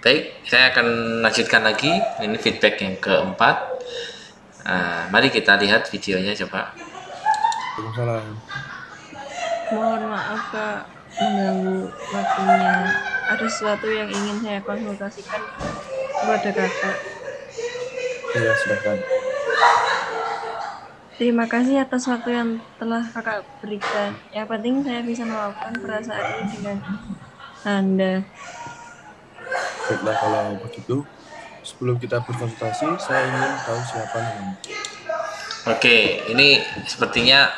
Baik, saya akan lanjutkan lagi. Ini feedback yang keempat. Mari kita lihat videonya coba. Waalaikumsalam. Mohon maaf Kak, mengganggu waktunya. Ada sesuatu yang ingin saya konsultasikan kepada Kakak. Iya, silahkan. Terima kasih atas waktu yang telah Kakak berikan. Yang penting saya bisa melakukan perasaan ini dengan Anda. Baiklah, kalau begitu, sebelum kita berkonsultasi, saya ingin tahu siapa namanya. Oke, ini sepertinya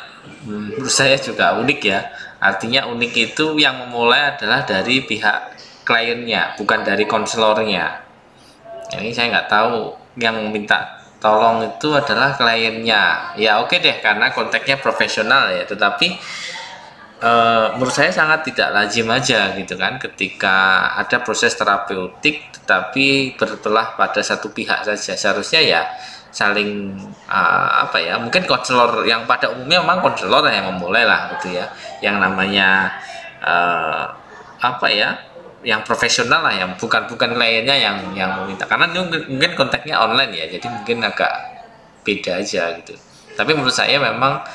menurut saya juga unik ya. Artinya unik itu yang memulai adalah dari pihak kliennya, bukan dari konselornya. Ini saya nggak tahu yang minta tolong itu adalah kliennya. Ya oke deh, karena konteksnya profesional ya. Tetapi menurut saya sangat tidak lazim aja gitu kan, ketika ada proses terapeutik tetapi berbelah pada satu pihak saja. Seharusnya ya saling apa ya, mungkin konselor yang pada umumnya memang konselor yang memulai lah gitu ya, yang namanya apa ya, yang profesional lah, yang bukan bukan kliennya yang meminta, karena ini mungkin konteksnya online ya, jadi mungkin agak beda aja gitu. Tapi menurut saya memang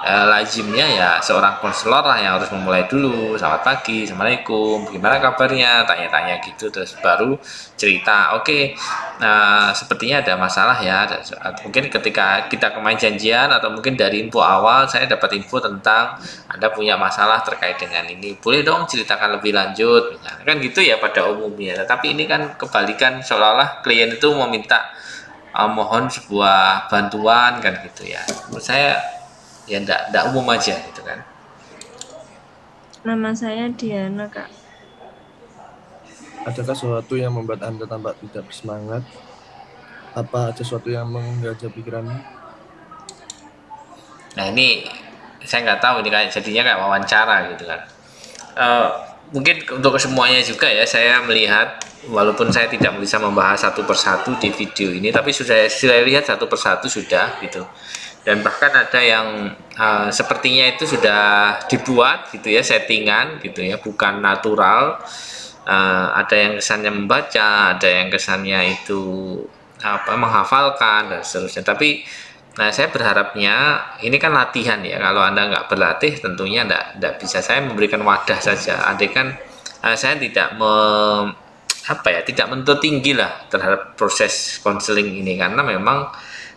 lazimnya ya seorang konselor lah yang harus memulai dulu. Selamat pagi, assalamualaikum, gimana kabarnya, tanya-tanya gitu, terus baru cerita. Oke, sepertinya ada masalah ya. Mungkin ketika kita kemarin janjian atau mungkin dari info awal saya dapat info tentang Anda punya masalah terkait dengan ini, boleh dong ceritakan lebih lanjut, misalnya kan gitu ya pada umumnya. Tapi ini kan kebalikan, seolah-olah klien itu meminta mohon sebuah bantuan kan gitu ya. Menurut saya ya ndak umum aja gitu kan. Nama saya Diana Kak. Adakah sesuatu yang membuat Anda tampak tidak bersemangat? Apa ada sesuatu yang menggajah pikiranmu? Nah ini saya nggak tahu, ini kayak jadinya kayak wawancara gitu kan. Mungkin untuk semuanya juga ya, saya melihat walaupun saya tidak bisa membahas satu persatu di video ini, tapi sudah lihat satu persatu sudah gitu. Dan bahkan ada yang sepertinya itu sudah dibuat gitu ya, settingan gitu ya, bukan natural. Ada yang kesannya membaca, ada yang kesannya itu apa, menghafalkan dan seterusnya. Tapi saya berharapnya ini kan latihan ya. Kalau Anda nggak berlatih, tentunya nggak bisa. Saya memberikan wadah saja. Andai kan saya tidak apa ya, tidak menuntut tinggi lah terhadap proses konseling ini, karena memang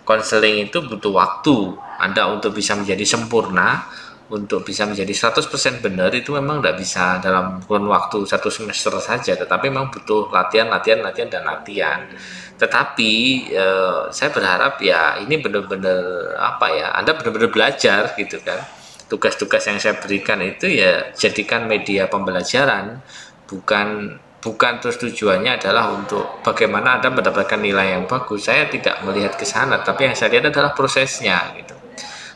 konseling itu butuh waktu. Anda untuk bisa menjadi sempurna, untuk bisa menjadi 100% benar itu memang tidak bisa dalam kurun waktu satu semester saja, tetapi memang butuh latihan, dan latihan. Tetapi saya berharap ya ini benar-benar apa ya, Anda benar-benar belajar gitu kan. Tugas-tugas yang saya berikan itu ya jadikan media pembelajaran, bukan bukan terus tujuannya adalah untuk bagaimana Anda mendapatkan nilai yang bagus. Saya tidak melihat ke sana, tapi yang saya lihat adalah prosesnya gitu.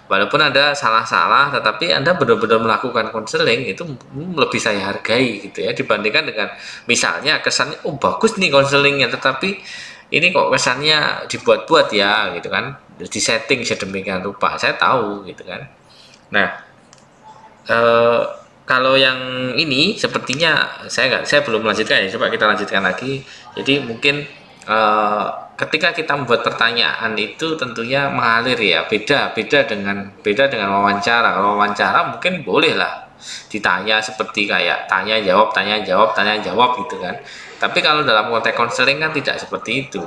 Walaupun Anda salah-salah, tetapi Anda benar-benar melakukan konseling, itu lebih saya hargai gitu ya, dibandingkan dengan misalnya kesannya oh bagus nih konselingnya, tetapi ini kok kesannya dibuat-buat ya gitu kan, disetting sedemikian rupa. Saya tahu gitu kan. Nah, eh, kalau yang ini sepertinya saya belum melanjutkan ya. Coba kita lanjutkan lagi. Jadi mungkin eh, ketika kita membuat pertanyaan itu tentunya mengalir ya, beda dengan wawancara. Kalau wawancara mungkin boleh lah ditanya seperti kayak tanya jawab tanya jawab tanya jawab gitu kan. Tapi kalau dalam konteks konseling kan tidak seperti itu.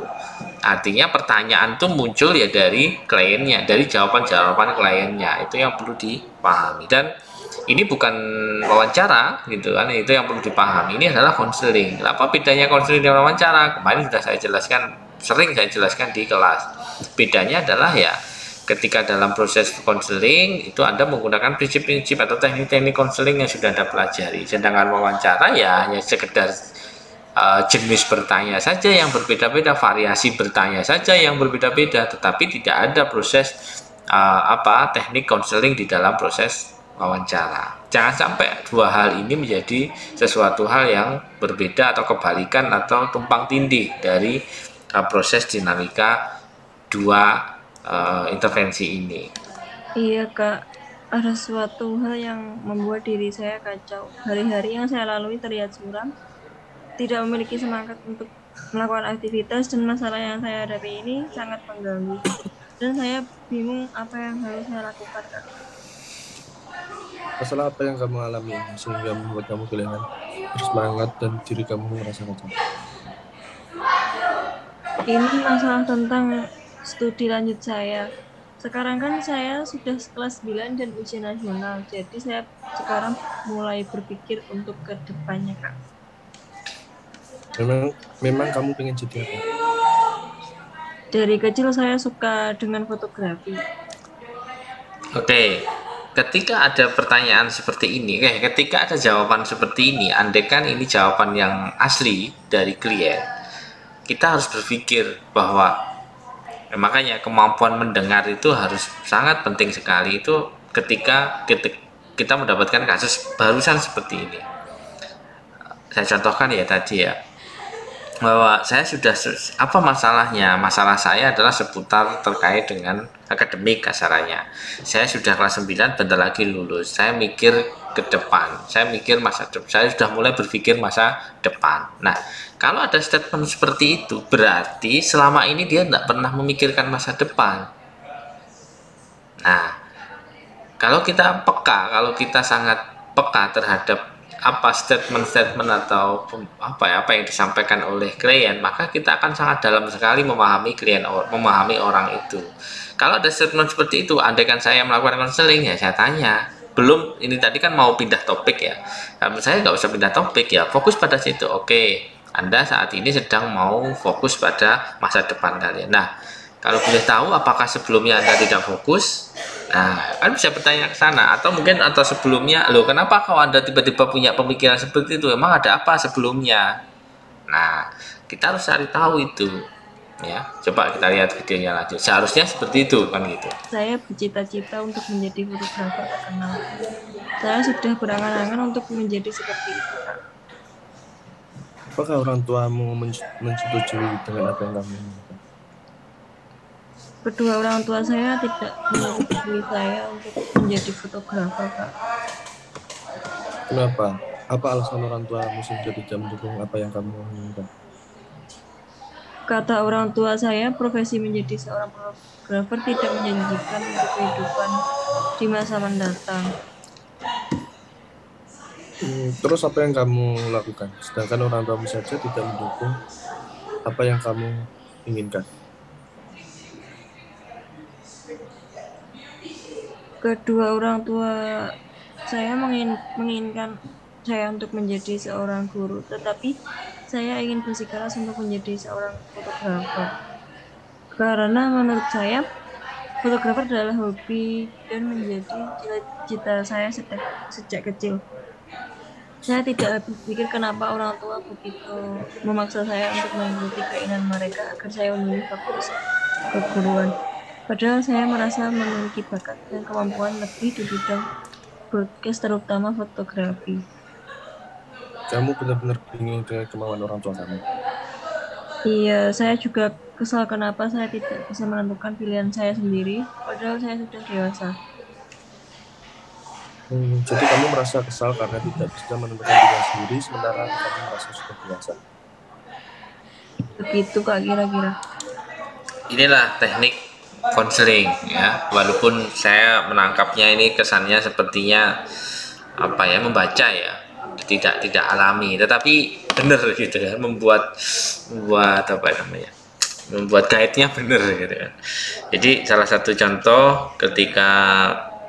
Artinya pertanyaan tuh muncul ya dari kliennya, dari jawaban-jawaban kliennya, itu yang perlu dipahami. Dan ini bukan wawancara gitu kan, itu yang perlu dipahami. Ini adalah konseling. Apa bedanya konseling dengan wawancara? Kemarin sudah saya jelaskan, sering saya jelaskan di kelas. Bedanya adalah ya ketika dalam proses konseling itu Anda menggunakan prinsip-prinsip atau teknik-teknik konseling yang sudah Anda pelajari. Sedangkan wawancara ya hanya sekedar jenis bertanya saja yang berbeda-beda, variasi bertanya saja yang berbeda-beda, tetapi tidak ada proses teknik konseling di dalam proses wawancara. Jangan sampai dua hal ini menjadi sesuatu hal yang berbeda atau kebalikan atau tumpang tindih dari proses dinamika dua intervensi ini. Iya Kak, ada suatu hal yang membuat diri saya kacau. Hari-hari yang saya lalui terlihat suram, tidak memiliki semangat untuk melakukan aktivitas dan masalah yang saya hadapi ini sangat mengganggu. Dan saya bingung apa yang harus saya lakukan, Kak. Masalah apa yang kamu alami ini sehingga membuat kamu kehilangan bersemangat dan diri kamu merasa kacau? Ini masalah tentang studi lanjut saya. Sekarang kan saya sudah kelas 9 dan ujian nasional, jadi saya sekarang mulai berpikir untuk ke depannya, Kak. Memang kamu pengen jadi apa? Dari kecil saya suka dengan fotografi. Oke, ketika ada pertanyaan seperti ini, ketika ada jawaban seperti ini, andaikan ini jawaban yang asli dari klien, kita harus berpikir bahwa makanya kemampuan mendengar itu harus sangat penting sekali. Itu ketika kita mendapatkan kasus barusan seperti ini. Saya contohkan ya tadi ya, bahwa saya sudah apa masalahnya. Masalah saya adalah seputar terkait dengan akademik kasarannya. Saya sudah kelas 9, bentar lagi lulus. Saya mikir ke depan, saya mikir masa depan, saya sudah mulai berpikir masa depan. Nah, kalau ada statement seperti itu, berarti selama ini dia tidak pernah memikirkan masa depan. Nah, kalau kita peka, kalau kita sangat peka terhadap apa statement-statement atau apa yang disampaikan oleh klien, maka kita akan sangat dalam sekali memahami memahami orang itu. Kalau ada statement seperti itu, andaikan saya melakukan konseling, ya saya tanya, belum ini tadi kan mau pindah topik ya, kalau saya nggak usah pindah topik ya, fokus pada situ. Oke, Anda saat ini sedang mau fokus pada masa depan kalian. Nah, kalau boleh tahu apakah sebelumnya Anda tidak fokus? Nah, kan bisa bertanya ke sana, atau mungkin atau sebelumnya, loh kenapa kalau Anda tiba-tiba punya pemikiran seperti itu? Emang ada apa sebelumnya? Nah, kita harus cari tahu itu. Ya, coba kita lihat videonya lanjut. Seharusnya seperti itu kan gitu. Saya bercita-cita untuk menjadi fotografer terkenal. Saya sudah berangan-angan untuk menjadi seperti itu, Kak. Apakah orang tuamu menyetujui dengan apa yang kamu inginkan? Kedua orang tua saya tidak menyetujui saya untuk menjadi fotografer, Kak. Kenapa? Apa alasan orang tuamu sehingga tidak mendukung apa yang kamu inginkan? Kata orang tua saya, profesi menjadi seorang fotografer tidak menjanjikan untuk kehidupan di masa mendatang. Terus apa yang kamu lakukan? Sedangkan orang tuamu saja tidak mendukung apa yang kamu inginkan. Kedua orang tua saya menginginkan saya untuk menjadi seorang guru, tetapi saya ingin bersikeras untuk menjadi seorang fotografer. Karena menurut saya, fotografer adalah hobi dan menjadi cita-cita saya sejak kecil. Saya tidak berpikir kenapa orang tua begitu memaksa saya untuk mengikuti keinginan mereka agar saya memilih fakultas keguruan. Padahal saya merasa memiliki bakat dan kemampuan lebih di bidang broadcast, terutama fotografi. Kamu benar-benar bingung dengan kemauan orang tua kamu. Iya, saya juga kesal kenapa saya tidak bisa menentukan pilihan saya sendiri, padahal saya sudah dewasa. Jadi kamu merasa kesal karena tidak bisa menentukan pilihan sendiri, sementara kamu merasa sudah dewasa. Begitu, Kak, kira-kira. Inilah teknik konseling ya. Walaupun saya menangkapnya ini kesannya sepertinya apa ya, membaca ya, tidak alami, tetapi benar gitu ya, membuat apa namanya, membuat guide-nya benar gitu kan. Jadi salah satu contoh ketika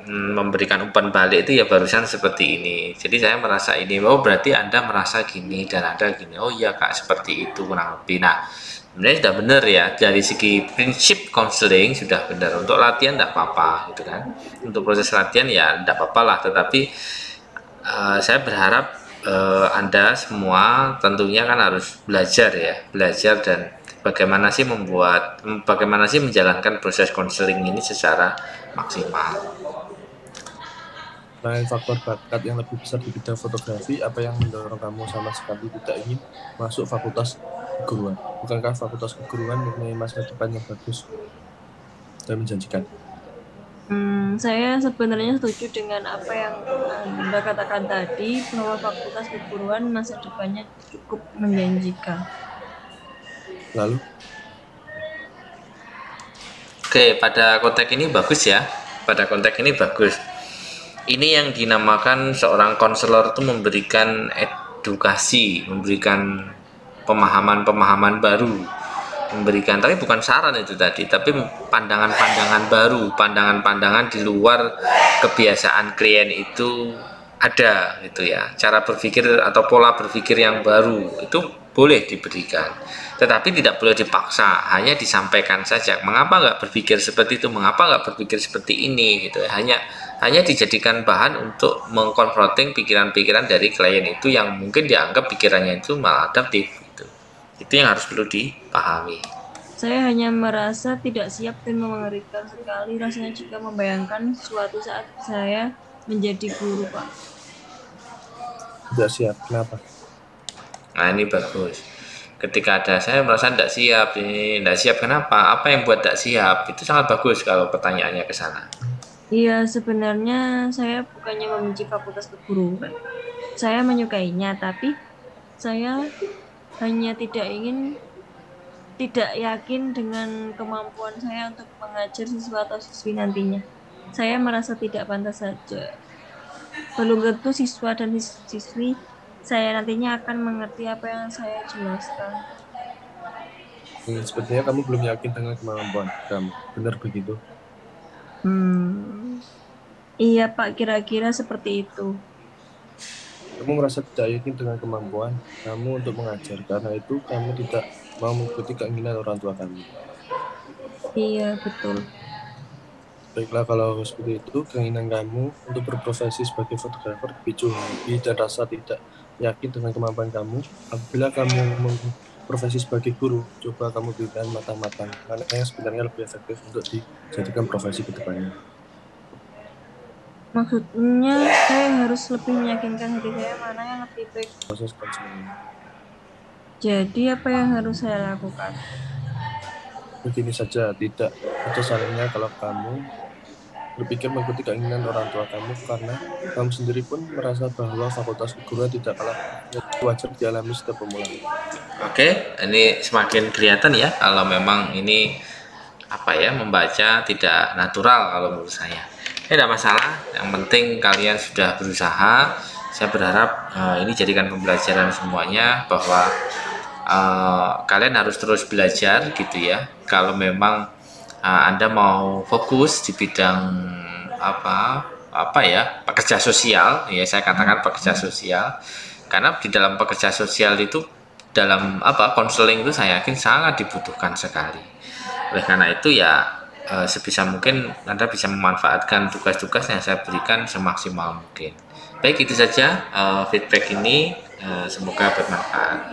memberikan umpan balik itu ya barusan seperti ini. Jadi saya merasa ini, oh berarti Anda merasa gini dan Anda gini. Oh iya Kak, seperti itu kurang lebih. Nah, sebenarnya sudah benar ya, dari segi prinsip konseling sudah benar. Untuk latihan tidak apa-apa gitu kan. Untuk proses latihan ya tidak apa-apa lah, tetapi saya berharap Anda semua tentunya kan harus belajar dan bagaimana sih menjalankan proses konseling ini secara maksimal. Selain faktor bakat yang lebih besar di bidang fotografi, apa yang mendorong kamu sama sekali tidak ingin masuk fakultas keguruan? Bukankah fakultas keguruan mempunyai masa depan yang bagus dan menjanjikan? Saya sebenarnya setuju dengan apa yang Anda katakan tadi, bahwa fakultas keguruan masa depannya cukup menjanjikan. Lalu Oke, pada konteks ini bagus ya. Pada konteks ini bagus. Ini yang dinamakan seorang konselor itu memberikan edukasi, memberikan pemahaman-pemahaman baru, memberikan, tapi bukan saran itu tadi, tapi pandangan-pandangan baru, pandangan-pandangan di luar kebiasaan klien itu ada gitu ya. Cara berpikir atau pola berpikir yang baru itu boleh diberikan, tetapi tidak boleh dipaksa, hanya disampaikan saja. Mengapa nggak berpikir seperti itu, mengapa nggak berpikir seperti ini gitu ya. Hanya dijadikan bahan untuk mengkonfronting pikiran-pikiran dari klien itu yang mungkin dianggap pikirannya itu maladaptif gitu. Itu yang harus perlu dipahami. Saya hanya merasa tidak siap dan mengerikan sekali rasanya jika membayangkan suatu saat saya menjadi guru, Pak. tidak siap, kenapa? Nah ini bagus. Ketika ada saya merasa tidak siap, ini tidak siap kenapa? Apa yang buat tidak siap? Itu sangat bagus kalau pertanyaannya ke sana. Iya, sebenarnya saya bukannya membenci fakultas keguruan. Saya menyukainya, tapi saya hanya tidak yakin dengan kemampuan saya untuk mengajar siswa atau siswi nantinya. Saya merasa tidak pantas saja. Belum tentu siswa dan siswi saya nantinya akan mengerti apa yang saya jelaskan. Sepertinya kamu belum yakin dengan kemampuan kamu, benar begitu? Iya Pak, kira-kira seperti itu. Kamu merasa tidak yakin dengan kemampuan kamu untuk mengajar, karena itu kamu tidak mau mengikuti keinginan orang tua kamu. Iya, betul. Baiklah, kalau seperti itu, keinginan kamu untuk berprofesi sebagai fotografer dipicu hobi dan rasa tidak yakin dengan kemampuan kamu. Apabila kamu berprofesi sebagai guru, coba kamu pikirkan matang-matang, karena yang sebenarnya lebih efektif untuk dijadikan profesi ke depannya. Maksudnya saya harus lebih meyakinkan hati saya mana yang lebih baik. Proses konseling. Jadi apa yang harus saya lakukan? Begini saja, tidak ada salahnya kalau kamu berpikir mengikuti keinginan orang tua kamu, karena kamu sendiri pun merasa bahwa fakultas keguruan tidak kalah wajar dialami setiap pemula. Oke, ini semakin kelihatan ya kalau memang ini membaca tidak natural kalau menurut saya. Ini tidak masalah, yang penting kalian sudah berusaha. Saya berharap ini jadikan pembelajaran semuanya bahwa kalian harus terus belajar gitu ya. Kalau memang Anda mau fokus di bidang pekerja sosial ya, saya katakan pekerja sosial, karena di dalam pekerja sosial itu dalam konseling itu saya yakin sangat dibutuhkan sekali. Oleh karena itu ya sebisa mungkin Anda bisa memanfaatkan tugas-tugas yang saya berikan semaksimal mungkin. Baik, itu saja feedback ini, semoga bermanfaat.